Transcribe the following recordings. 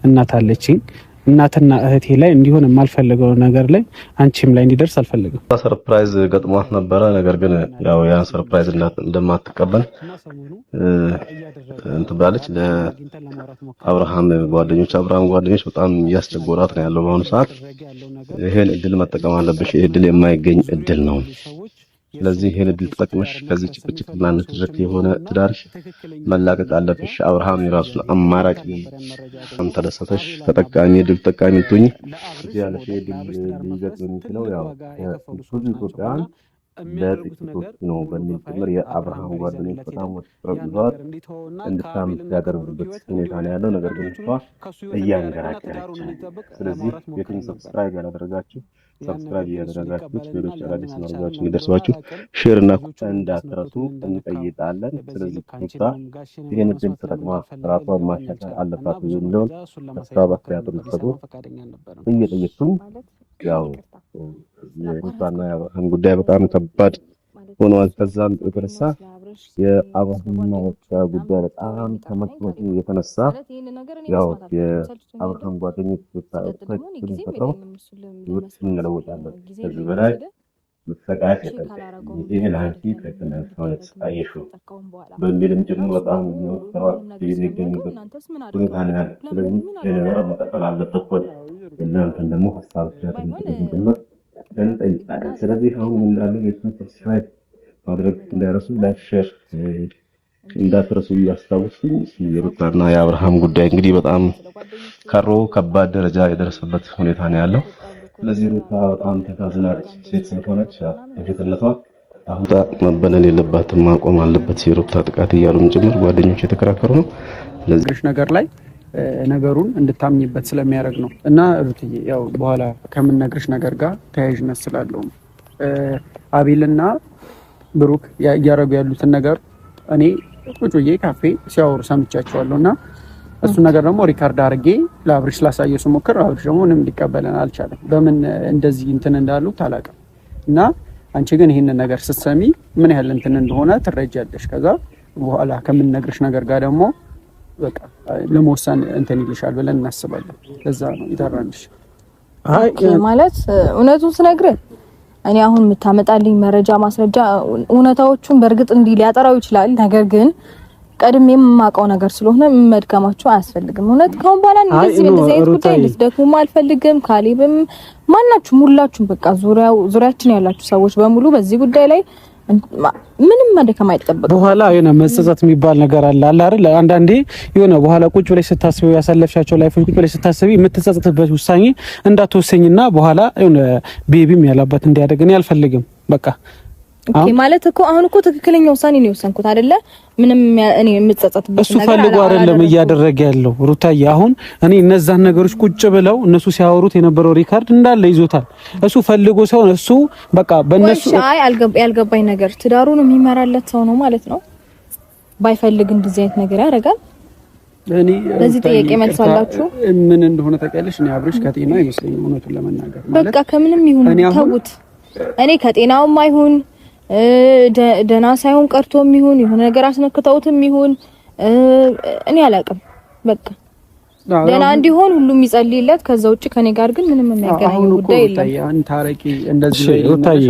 እናት አለችኝ እናትና እህቴ ላይ እንዲሆን የማልፈልገው ነገር ላይ አንቺም ላይ እንዲደርስ አልፈልግም። ሰርፕራይዝ ገጥሟት ነበረ። ነገር ግን ያው ያን ሰርፕራይዝ እንደማትቀበል እንትን ብላለች። ለአብርሃም ጓደኞች በጣም እያስቸገሯት ነው ያለው በአሁኑ ሰዓት። ይሄን እድል መጠቀም አለብሽ። ይሄ እድል የማይገኝ እድል ነው። ስለዚህ ይሄን እድል ተጠቅመሽ ከዚህ ጭቅጭቅና ንትርክ የሆነ ትዳርሽ መላቀቅ አለብሽ። አብርሃም የራሱን አማራጭ ተደሰተሽ ተጠቃሚ እድል ተጠቃሚ ትሆኚ ያለሽ እድል ሊገጥም የሚችለው ያው ብዙ ኢትዮጵያውያን ለጥቂቶች ነው በሚል ጭምር የአብርሃም ጓደኞች በጣም ወጥረዋት እንድታምስ ያደርጉበት ሁኔታ ነው ያለው። ነገር ግን እሷ እያንገራገረች። ስለዚህ ቤቱን ሰብስክራይብ ያላደረጋችሁ ሰብስክራይብ ያደረጋችሁ ሌሎች አዳዲስ መረጃዎች እንዲደርሷችሁ ሼር እና ኮሜንት እንዳትረሱ እንጠይቃለን። ስለዚህ ኩታ ይሄን እድል ተጠቅማ ራሷን ማሻሻል አለባት የሚለውን ሀሳብ አስተያየት እንድትሰጡ እየጠየቅኩኝ ያው የሩታና የአብርሃም ጉዳይ በጣም ከባድ ሆኗል። ከዛም የተነሳ የአብርሃምና የሩታ ጉዳይ በጣም ከመጥፎቱ የተነሳ ያው የአብርሃም ጓደኞች ተፈጥረው ህይወት እንለውጣለን ከዚህ በላይ መሰቃየት የለም። ይሄ ለአንቺ ከከነሳው የተሳየሽው በሚልም ጭምር በጣም የሚገኙበት ሁኔታ ነው ያለው። ስለዚህ የነገር መቀጠል አለበት ወይ እናንተን ደግሞ ሀሳብ ጭምር እንጠይቃለን። ስለዚህ አሁን እንዳለው ሰብስክራይብ ማድረግ እንዳይረሱ፣ ላይክ ሼር እንዳትረሱ እያስታወስኩኝ የሩታና የአብርሃም ጉዳይ እንግዲህ በጣም ከሮ ከባድ ደረጃ የደረሰበት ሁኔታ ነው ያለው። ስለዚህ ሩታ በጣም ተካዝናለች። ሴት ስለሆነች እህትነቷ አሁን መበነን የለባትም ማቆም አለበት የሩታ ጥቃት እያሉም ጭምር ጓደኞች የተከራከሩ ነው። ስለዚህ ነገር ላይ ነገሩን እንድታምኝበት ስለሚያደርግ ነው። እና ሩትዬ ያው በኋላ ከምነግርሽ ነገር ጋር ተያያዥነት ስላለው አቤልና ብሩክ ያያረጉ ያሉትን ነገር እኔ ቁጭ ብዬ ካፌ ሲያወሩ ሰምቻቸዋለሁ። እና እሱ ነገር ደግሞ ሪካርድ አድርጌ ለአብርሽ ላሳየው ስሞክር አብርሽ ደግሞ ምንም ሊቀበለን አልቻለም። በምን እንደዚህ እንትን እንዳሉ ታላቅም እና አንቺ ግን ይሄንን ነገር ስትሰሚ ምን ያህል እንትን እንደሆነ ትረጃለሽ። ከዛ በኋላ ከምነግርሽ ነገር ጋር ደግሞ በቃ ለመወሰን እንትን ይልሻል ብለን እናስባለን። ለዛ ነው ይተራንሽ። አይ ማለት እውነቱን ስነግርህ እኔ አሁን የምታመጣልኝ መረጃ ማስረጃ እውነታዎቹን በእርግጥ እንዲህ ሊያጠራው ይችላል። ነገር ግን ቀድሜም የማውቀው ነገር ስለሆነ መድከማችሁ አያስፈልግም። እውነት ከሆነ በኋላ እንደዚህ አይነት ጉዳይ ልትደክሙም አልፈልግም። ካሌብም ማናችሁም ሁላችሁም በቃ ዙሪያችን ያላችሁ ሰዎች በሙሉ በዚህ ጉዳይ ላይ ምንም መደከም አይጠበቅም። በኋላ የሆነ መጸጸት የሚባል ነገር አለ አይደል? አንዳንዴ የሆነ በኋላ ቁጭ ብለሽ ስታስቢው ያሳለፍሻቸው ላይፎች ቁጭ ብለሽ ስታስቢ የምትጸጸትበት ውሳኔ እንዳትወሰኝና በኋላ የሆነ ቤቢም ያላባት እንዲያደግ እኔ አልፈልግም። በቃ ኦኬ ማለት እኮ አሁን እኮ ትክክለኛ ውሳኔ ነው የወሰንኩት አይደለ? ምንም እኔ የምጸጸትበት ነገር አለ። እሱ ፈልጎ አይደለም እያደረገ ያለው ሩታዬ። አሁን እኔ እነዛን ነገሮች ቁጭ ብለው እነሱ ሲያወሩት የነበረው ሪካርድ እንዳለ ይዞታል። እሱ ፈልጎ ሰው እሱ በቃ በእነሱ ያልገባኝ ነገር ትዳሩን የሚመራለት ሰው ነው ማለት ነው። ባይፈልግ እንደዚህ አይነት ነገር ያደርጋል? እኔ ለዚህ ጥያቄ መልስ አላችሁ? ምን እንደሆነ ታውቂያለሽ? እኔ አብርሽ ከጤና አይመስለኝም እውነቱን ለመናገር ማለት በቃ ከምንም ይሁን ተውት። እኔ ከጤናውም አይሁን ደና ሳይሆን ቀርቶም ይሁን የሆነ ነገር አስነክተውትም ይሁን እኔ አላውቅም። በቃ ደና እንዲሆን ሁሉም ይጸልይለት። ከዛ ውጪ ከኔ ጋር ግን ምንም የሚያገናኝ ጉዳይ የለም። ያን ታረቂ እንደዚህ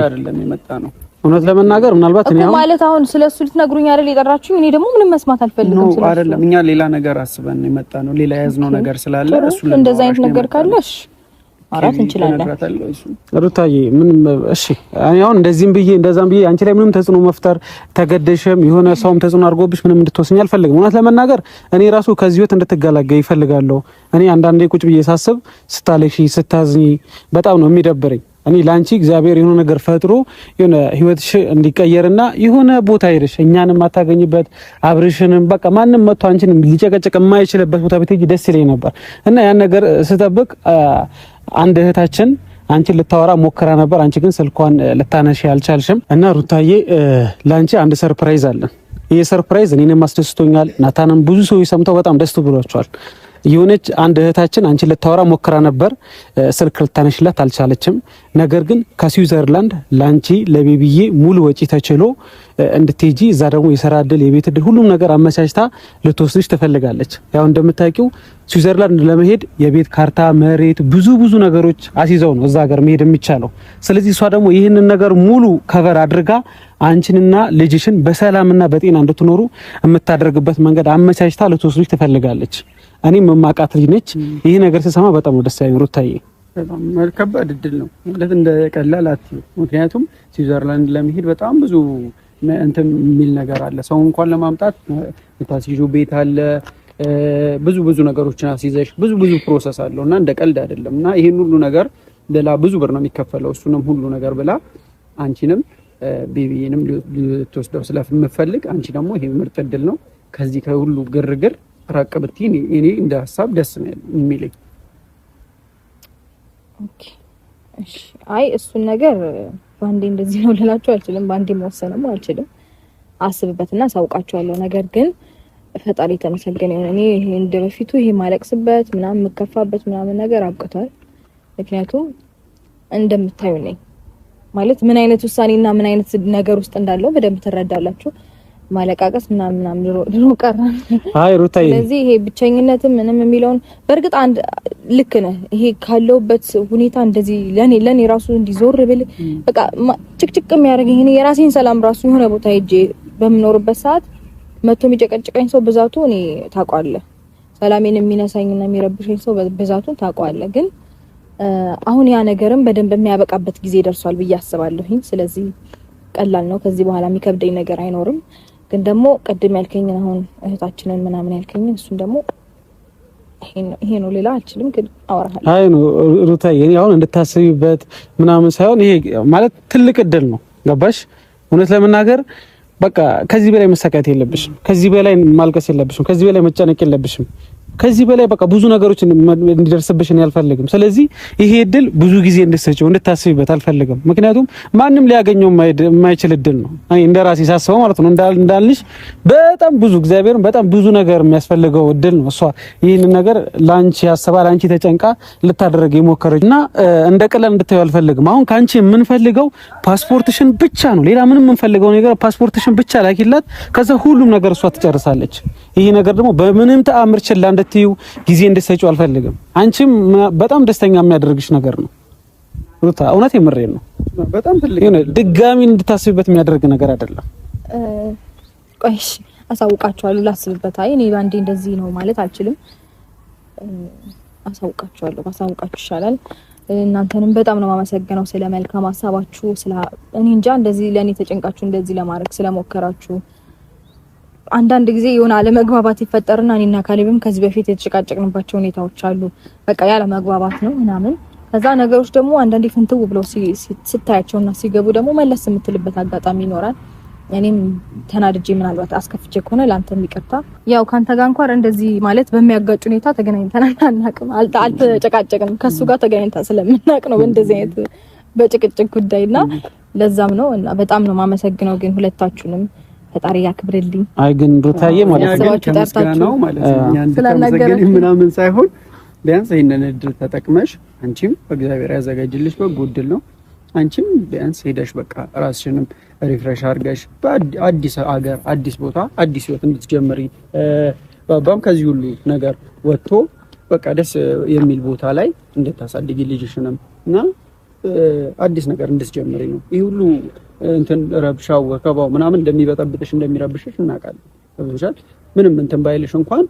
አይደለም የመጣ ነው። እውነት ለመናገር ምናልባት እኔ ማለት አሁን ስለሱ ልትነግሩኝ አይደል የጠራችሁኝ? እኔ ደግሞ ምንም መስማት አልፈልግም ስለሱ አይደለም። እኛ ሌላ ነገር አስበን የመጣ ነው። ሌላ ያዝነው ነገር ስላለ እሱ እንደዛ አይነት ነገር ካለሽ አራት እንችላለን። ሩታዬ ምንም እሺ፣ አሁን እንደዚህም ብዬ እንደዛም ብዬ አንቺ ላይ ምንም ተጽዕኖ መፍጠር ተገደሽም የሆነ ሰውም ተጽዕኖ አድርጎብሽ ምንም እንድትወስኝ አልፈልግም። እውነት ለመናገር እኔ ራሱ ከዚህ ህይወት እንድትገላገይ ይፈልጋለሁ። እኔ አንዳንዴ ቁጭ ብዬ ሳስብ ስታለሺ ስታዝኝ በጣም ነው የሚደብረኝ። እኔ ላንቺ እግዚአብሔር የሆነ ነገር ፈጥሮ የሆነ ህይወትሽ እንዲቀየርና የሆነ ቦታ ሄደሽ እኛንም ማታገኝበት አብርሽንም በቃ ማንም መጥቶ አንቺን ሊጨቀጨቅ የማይችልበት ቦታ ብትሄጂ ደስ ይለኝ ነበር እና ያን ነገር ስጠብቅ አንድ እህታችን አንቺን ልታወራ ሞክራ ነበር። አንቺ ግን ስልኳን ልታነሺ አልቻልሽም። እና ሩታዬ ላንቺ አንድ ሰርፕራይዝ አለ። ይሄ ሰርፕራይዝ እኔንም አስደስቶኛል። ናታንም ብዙ ሰው ይሰምተው በጣም ደስ ብሏቸዋል። የሆነች አንድ እህታችን አንቺ ልታወራ ሞክራ ነበር፣ ስልክ ልታነሽላት አልቻለችም። ነገር ግን ከስዊዘርላንድ ላንቺ ለቤቢዬ ሙሉ ወጪ ተችሎ እንድትሄጂ እዛ ደግሞ የሥራ እድል የቤት እድል ሁሉም ነገር አመቻችታ ልትወስድሽ ትፈልጋለች። ያው እንደምታውቂው ስዊዘርላንድ ለመሄድ የቤት ካርታ፣ መሬት፣ ብዙ ነገሮች አስይዘው ነው እዛ ሀገር መሄድ የሚቻለው። ስለዚህ እሷ ደግሞ ይህንን ነገር ሙሉ ከቨር አድርጋ አንቺንና ልጅሽን በሰላምና በጤና እንድትኖሩ የምታደርግበት መንገድ አመቻችታ ልትወስድሽ ትፈልጋለች። እኔም መማቃት ልጅ ነች። ይሄ ነገር ስሰማ በጣም ደስ ያለኝ ሩታዬ፣ በጣም ከባድ እድል ነው ማለት እንደ ቀላል አትይው። ምክንያቱም ስዊዘርላንድ ለመሄድ በጣም ብዙ እንትን የሚል ነገር አለ። ሰው እንኳን ለማምጣት ታስይዡ ቤት አለ፣ ብዙ ነገሮችን አስይዘሽ ብዙ ፕሮሰስ አለው እና እንደ ቀልድ አይደለም። እና ይሄን ሁሉ ነገር ሌላ ብዙ ብር ነው የሚከፈለው። እሱንም ሁሉ ነገር ብላ አንቺንም ቤቢዬንም ልትወስደው ስለምፈልግ አንቺ ደግሞ ይሄ ምርጥ እድል ነው። ከዚህ ከሁሉ ግርግር ራቅ ብትይ እኔ እንደ ሀሳብ ደስ ነው የሚለኝ። ኦኬ እሺ። አይ እሱን ነገር ባንዴ እንደዚህ ነው ልላችሁ አልችልም፣ ባንዴ መወሰንም አልችልም። አስብበትና ሳውቃቸዋለሁ። ነገር ግን ፈጣሪ ተመሰገነ ይሁን። እኔ ይሄ እንደበፊቱ ይሄ ማለቅስበት ምናምን መከፋበት ምናምን ነገር አብቅቷል። ምክንያቱም እንደምታዩ ነኝ ማለት ምን አይነት ውሳኔና ምን አይነት ነገር ውስጥ እንዳለው በደንብ ትረዳላችሁ። ማለቃቀስ ምናምን ድሮ ቀረ። አይ ሩታዬ፣ ስለዚህ ይሄ ብቸኝነትም ምንም የሚለውን በእርግጥ አንድ ልክ ነህ። ይሄ ካለውበት ሁኔታ እንደዚህ ለኔ ራሱ እንዲዞር ብል በቃ ጭቅጭቅ የሚያደርገኝ እኔ የራሴን ሰላም ራሱ የሆነ ቦታ ሄጄ በምኖርበት ሰዓት መጥቶ የሚጨቀጭቀኝ ሰው ብዛቱ እኔ ታውቀዋለህ። ሰላሜን የሚነሳኝና የሚረብሸኝ ሰው ብዛቱን ታውቀዋለህ። ግን አሁን ያ ነገርም በደንብ የሚያበቃበት ጊዜ ደርሷል ብዬ አስባለሁኝ። ስለዚህ ቀላል ነው። ከዚህ በኋላ የሚከብደኝ ነገር አይኖርም። ግን ደግሞ ቀድም ያልከኝን አሁን እህታችንን ምናምን ያልከኝን እሱን ደግሞ ይሄ ነው ሌላ አልችልም። ግን አወራለሁ። አይ ነው ሩታዬ፣ እኔ አሁን እንድታስቢበት ምናምን ሳይሆን ይሄ ማለት ትልቅ እድል ነው። ገባሽ? እውነት ለመናገር በቃ ከዚህ በላይ መሰቃየት የለብሽም። ከዚህ በላይ ማልቀስ የለብሽም። ከዚህ በላይ መጨነቅ የለብሽም። ከዚህ በላይ በቃ ብዙ ነገሮች እንዲደርስብሽ ነው ያልፈልግም። ስለዚህ ይሄ እድል ብዙ ጊዜ እንድትሰጪው እንድታስቢበት አልፈልግም። ምክንያቱም ማንም ሊያገኘው የማይችል እድል ነው። እኔ እንደራሴ ሳስበው ማለት ነው። እንዳልሽ በጣም ብዙ እግዚአብሔርን በጣም ብዙ ነገር የሚያስፈልገው እድል ነው። እሷ ይሄንን ነገር ላንቺ ያስባ ላንቺ ተጨንቃ ልታደርግ የሞከረች እና እንደ ቀላል እንድታዩ አልፈልግም። አሁን ካንቺ የምንፈልገው ፓስፖርትሽን ብቻ ነው። ሌላ ምንም የምንፈልገው ነገር ፓስፖርትሽን ብቻ ላኪላት። ከዛ ሁሉም ነገር እሷ ትጨርሳለች። ይሄ ነገር ደግሞ በምንም ተአምር ችላ እንድትዩ ጊዜ እንድትሰጪው አልፈልግም። አንቺም በጣም ደስተኛ የሚያደርግሽ ነገር ነው ሩታ፣ እውነት የምሬን ነው። በጣም ትልቅ ነው። ድጋሚ እንድታስብበት የሚያደርግ ነገር አይደለም። ቆይሽ አሳውቃቸዋለሁ፣ ላስብበት። አይ እኔ ባንዴ እንደዚህ ነው ማለት አልችልም። አሳውቃቸዋለሁ፣ ባሳውቃችሁ ይሻላል። እናንተንም በጣም ነው የማመሰግነው ስለ መልካም ሀሳባችሁ። እኔ እንጃ እንደዚህ ለኔ ተጨንቃችሁ እንደዚህ ለማድረግ ስለሞከራችሁ። አንዳንድ ጊዜ የሆነ አለመግባባት ይፈጠርና እኔና ካሌብም ከዚህ በፊት የተጨቃጨቅንባቸው ሁኔታዎች አሉ። በቃ ያለ መግባባት ነው ምናምን። ከዛ ነገሮች ደግሞ አንዳንዴ ፍንትው ብለው ስታያቸውና ሲገቡ ደግሞ መለስ የምትልበት አጋጣሚ ይኖራል። እኔም ተናድጄ ምናልባት አስከፍቼ ከሆነ ላንተም ይቅርታ። ያው ካንተ ጋር እንኳን እንደዚህ ማለት በሚያጋጭ ሁኔታ ተገናኝተን አናውቅም፣ አልተጨቃጨቅንም። ከሱ ጋር ተገናኝተን ስለምናውቅ ነው በእንደዚህ አይነት በጭቅጭቅ ጉዳይና ለዛም ነው። እና በጣም ነው ማመሰግነው ግን ሁለታችሁንም ፈጣሪ ያክብርልኝ። አይ ግን ሩታዬ ማለት ነው ተመስገነው ማለት ነው። እኛ እንደተመሰገነ ምናምን ሳይሆን ቢያንስ ይሄንን እድል ተጠቅመሽ አንቺም በእግዚአብሔር ያዘጋጅልሽ በጎ እድል ነው። አንቺም ቢያንስ ሄደሽ በቃ ራስሽንም ሪፍሬሽ አድርገሽ በአዲስ ሀገር፣ አዲስ ቦታ፣ አዲስ ህይወት እንድትጀምሪ ባባም ከዚህ ሁሉ ነገር ወጥቶ በቃ ደስ የሚል ቦታ ላይ እንድታሳድጊ ልጅሽንም እና አዲስ ነገር እንድትጀምሪ ነው። ይሄ ሁሉ እንትን ረብሻው ወከባው ምናምን እንደሚበጠብጥሽ እንደሚረብሽሽ እናውቃለን። ተብሎሻል። ምንም እንትን ባይልሽ እንኳን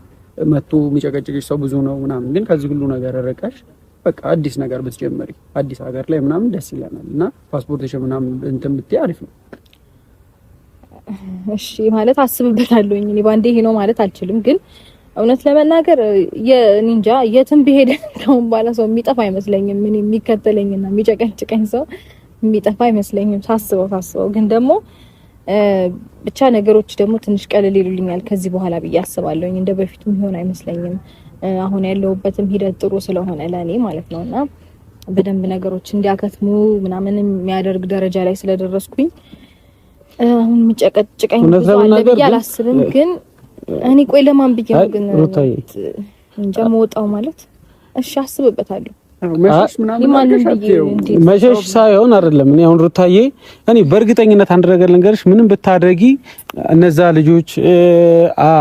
መጥቶ የሚጨቀጭቅሽ ሰው ብዙ ነው ምናምን፣ ግን ከዚህ ሁሉ ነገር ረቀሽ በቃ አዲስ ነገር ብትጀምሪ አዲስ ሀገር ላይ ምናምን ደስ ይለናል እና ፓስፖርትሽ ምናምን እንትን ብትይ አሪፍ ነው። እሺ ማለት አስብበታለሁኝ። እኔ ባንዴ ይሄ ነው ማለት አልችልም፣ ግን እውነት ለመናገር የኒንጃ የትም ብሄድ ከሁን ባላ ሰው የሚጠፋ አይመስለኝም። ምን የሚከተለኝና የሚጨቀጭቀኝ ሰው የሚጠፋ አይመስለኝም ሳስበው። ግን ደግሞ ብቻ ነገሮች ደግሞ ትንሽ ቀለል ይሉልኛል ከዚህ በኋላ ብዬ አስባለሁኝ። እንደ በፊቱ ይሆን አይመስለኝም። አሁን ያለውበትም ሂደት ጥሩ ስለሆነ ለኔ ማለት ነውና በደንብ ነገሮች እንዲያከትሙ ምናምን የሚያደርግ ደረጃ ላይ ስለደረስኩኝ አሁን የሚጨቀጭቀኝ ብዙ አለ ብዬ አላስብም። ግን እኔ ቆይ ለማን ብዬ ነው ግን እንጃ መውጣው ማለት እሺ አስብበታለሁ። መሸሽ ሳይሆን አይደለም። እኔ አሁን ሩታዬ እኔ በእርግጠኝነት አንድ ነገር ልንገርሽ፣ ምንም ብታደርጊ እነዛ ልጆች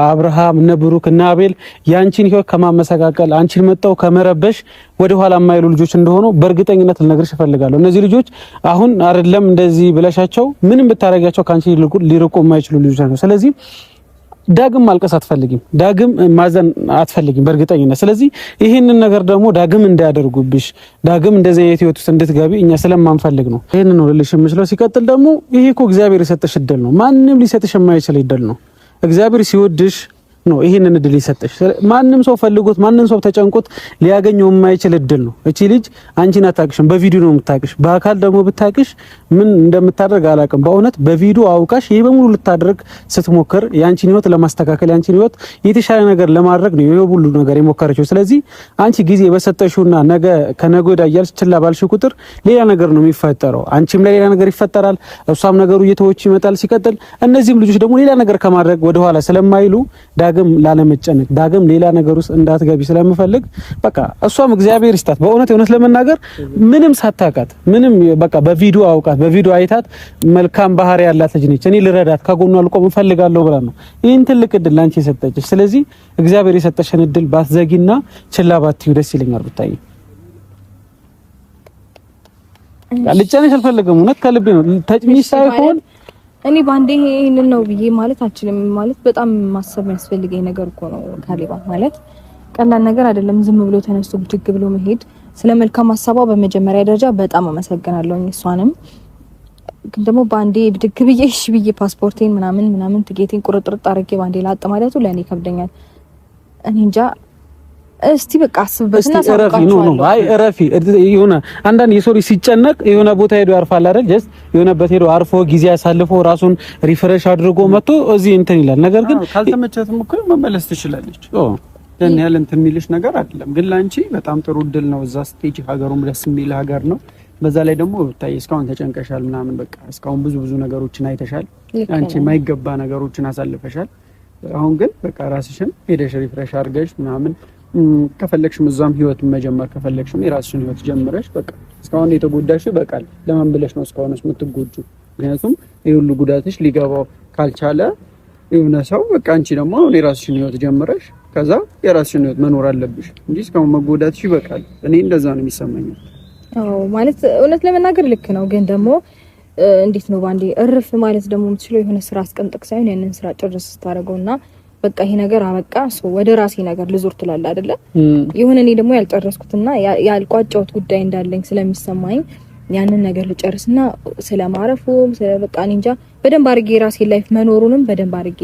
አብርሃም እነ ብሩክ እና አቤል ያንቺን ህይወት ከማመሰቃቀል አንቺን መጣው ከመረበሽ ወደ ኋላ የማይሉ ልጆች እንደሆኑ በእርግጠኝነት ልነግርሽ እፈልጋለሁ። እነዚህ ልጆች አሁን አይደለም እንደዚህ ብለሻቸው ምንም ብታረጋቸው ካንቺ ሊርቁ የማይችሉ ልጆች ናቸው። ስለዚህ ዳግም ማልቀስ አትፈልጊም፣ ዳግም ማዘን አትፈልጊም በእርግጠኝነት። ስለዚህ ይሄንን ነገር ደግሞ ዳግም እንዳያደርጉብሽ፣ ዳግም እንደዚህ አይነት ህይወት ውስጥ እንድትገቢ እኛ ስለማንፈልግ ነው ይሄንን ነው ልልሽ የምችለው። ሲቀጥል ደግሞ ይሄ እኮ እግዚአብሔር የሰጠሽ እድል ነው። ማንም ሊሰጥሽ የማይችል እድል ነው። እግዚአብሔር ሲወድሽ ነው ይሄንን እድል ይሰጥሽ። ማንም ሰው ፈልጎት ማንም ሰው ተጨንቆት ሊያገኘው የማይችል እድል ነው። እቺ ልጅ አንቺን አታውቅሽም፣ በቪዲዮ ነው የምታውቅሽ። በአካል ደግሞ ብታውቅሽ ምን እንደምታደርግ አላውቅም። በእውነት በቪዲዮ አውቃሽ ይሄ በሙሉ ልታደርግ ስትሞክር ያንቺን ህይወት ለማስተካከል ያንቺን ህይወት የተሻለ ነገር ለማድረግ ነው ይሄ ሁሉ ነገር የሞከረችው። ስለዚህ አንቺ ጊዜ በሰጠሽውና ነገ ከነገ ወዲያ እያልሽ ችላ ባልሽ ቁጥር ሌላ ነገር ነው የሚፈጠረው። አንቺም ለሌላ ነገር ይፈጠራል፣ እሷም ነገሩ እየተወች ይመጣል። ሲቀጥል እነዚህም ልጆች ደግሞ ሌላ ነገር ከማድረግ ወደ ኋላ ስለማይሉ ዳግም ላለመጨነቅ ዳግም ሌላ ነገር ውስጥ እንዳትገቢ ስለምፈልግ በቃ እሷም እግዚአብሔር ይስጣት። በእውነት እውነት ለመናገር ምንም ሳታውቃት ምንም በቃ በቪዲዮ አውቃት በቪዲዮ አይታት መልካም ባህሪ ያላት ልጅ ነች። እኔ ልረዳት ከጎኗ ልቆም እፈልጋለሁ ብላ ነው ይሄን ትልቅ እድል ላንቺ የሰጠችሽ። ስለዚህ እግዚአብሔር የሰጠሽን እድል ባትዘጊና ችላ ባትዩ ደስ ይለኛል። ሩታዬ ልጨነሽ አልፈልግም። እውነት ከልቤ ነው ተጭኝሽ ሳይሆን እኔ ባንዴ ይሄንን ነው ብዬ ማለት አልችልም። ማለት በጣም ማሰብ የሚያስፈልገኝ ነገር እኮ ነው ካሌባ። ማለት ቀላል ነገር አይደለም ዝም ብሎ ተነስቶ ብድግ ብሎ መሄድ። ስለ መልካም ሐሳቧ በመጀመሪያ ደረጃ በጣም አመሰግናለሁ። እሷንም ግን ደግሞ ባንዴ ብድግ ብዬ እሺ ብዬ ፓስፖርቴን ምናምን ትኬቴን ቁርጥርጥ አድርጌ ባንዴ ላጥ ማለቱ ለኔ ከብደኛል። እኔ እንጃ እስቲ በቃ አስብበትና ነው። አይ እረፊ። የሆነ አንዳንድ የሰው ልጅ ሲጨነቅ የሆነ ቦታ ሄዶ ያርፋል አይደል? ጀስት የሆነበት ሄዶ አርፎ ጊዜ አሳልፎ ራሱን ሪፍሬሽ አድርጎ መጥቶ እዚህ እንትን ይላል። ነገር ግን ካልተመቸትም እኮ መመለስ ትችላለች። ደን ያለ እንትን የሚልሽ ነገር አይደለም። ግን ላንቺ በጣም ጥሩ እድል ነው። እዛ ስቴጅ ሀገሩም ደስ የሚል ሀገር ነው። በዛ ላይ ደግሞ ብታይ እስካሁን ተጨንቀሻል ምናምን በቃ እስካሁን ብዙ ነገሮችን አይተሻል። አንቺ የማይገባ ነገሮችን አሳልፈሻል። አሁን ግን በቃ ራስሽን ሄደሽ ሪፍሬሽ አድርገሽ ምናምን ከፈለግሽም እዛም ህይወት መጀመር ከፈለግሽም የራስሽን ህይወት ጀምረሽ በቃ እስካሁን የተጎዳሽው በቃል ለማን ብለሽ ነው እስካሁንስ የምትጎጁ? ምክንያቱም ይሄ ሁሉ ጉዳትሽ ሊገባው ካልቻለ የሆነ ሰው በቃ አንቺ ደግሞ አሁን የራስሽን ህይወት ጀምረሽ ከዛ የራስሽን ህይወት መኖር አለብሽ እንጂ እስካሁን መጎዳትሽ ይበቃል። እኔ እንደዛ ነው የሚሰማኝ። አዎ ማለት እውነት ለመናገር ልክ ነው። ግን ደግሞ እንዴት ነው ባንዴ እርፍ ማለት ደግሞ የምትችለው የሆነ ስራ አስቀምጥክ ሳይሆን ያንን ስራ ጨርስ ስታደርገውና በቃ ይሄ ነገር አበቃ ወደ ራሴ ነገር ልዞር ትላል አይደለ? ይሁን እኔ ደግሞ ያልጨረስኩትና ያልቋጨሁት ጉዳይ እንዳለኝ ስለሚሰማኝ ያንን ነገር ልጨርስና ስለማረፉ በቃ እኔ እንጃ በደንብ አድርጌ ራሴ ላይፍ መኖሩንም በደንብ አድርጌ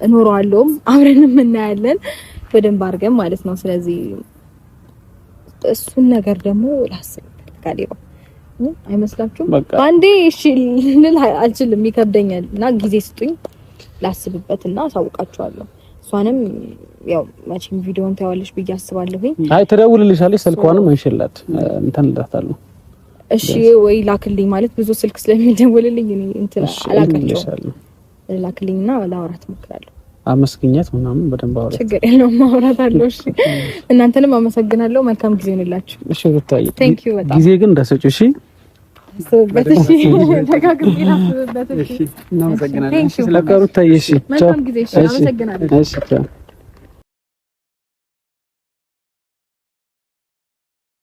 እኖራለሁ። አብረንም እናያለን በደንብ አድርገን ማለት ነው። ስለዚህ እሱን ነገር ደግሞ ላስብበት ካሌባ አይመስላችሁም? አንዴ እሺ ልል አልችልም፣ ይከብደኛል እና ጊዜ ስጡኝ ላስብበትና አሳውቃችኋለሁ። እሷንም ያው መቼም ቪዲዮን ታያለሽ ብዬ አስባለሁ። አይ ትደውልልሻለች፣ ስልኳንም እንሽላት እንትን እላታለሁ። እሺ ወይ ላክልኝ ማለት ብዙ ስልክ ስለሚደውልልኝ እኔ እንትን አላውቃለሁ። ላክልኝና ላወራት እሞክራለሁ። አመስግኛት ምናምን በደንብ አወራት። ችግር የለውም ማውራት አለው። እሺ እናንተንም አመሰግናለሁ። መልካም ጊዜ ይሁንላችሁ። እሺ ሩታዬ ቴንክ ዩ በጣም ጊዜ ግን እንዳሰጪው። እሺ በተሽ ተጋግሪና በተሽ እናመሰግናለን። ስለቀሩት ታየሽ መልካም ጊዜ። እሺ አመሰግናለሁ። እሺ